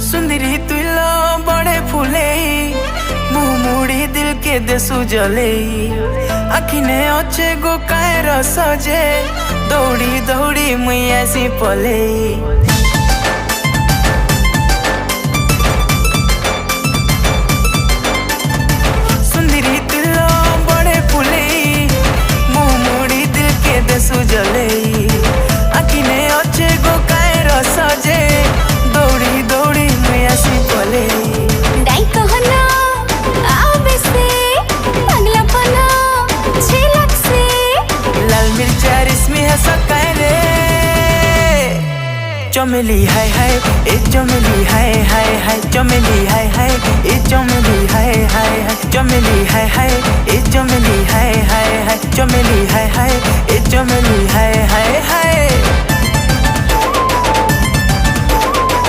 सुंदरी तुलो बड़े फूले मुँह मुड़ी दिल के देसु जले आखिने अच्छे गो कायर सजे दौड़ी दौड़ी मुई ऐसी पले सुंदरी तुलो बड़े फूले मुँह मुड़ी दिल के देसु जले आखिने अच्छे गो कायर सजे दौड़ी दौड़ी मुई ऐसी पले डाई कहना आवे से पगला पना झिलक से लाल मिर्चा रिस्मी है सकाय रे चमेली हाय हाय ए चमेली हाय हाय हाय चमेली हाय हाय ए चमेली हाय हाय हाय चमेली हाय हाय ए चमेली हाय हाय हाय चमेली हाय हाय ए चमेली हाय हाय हाय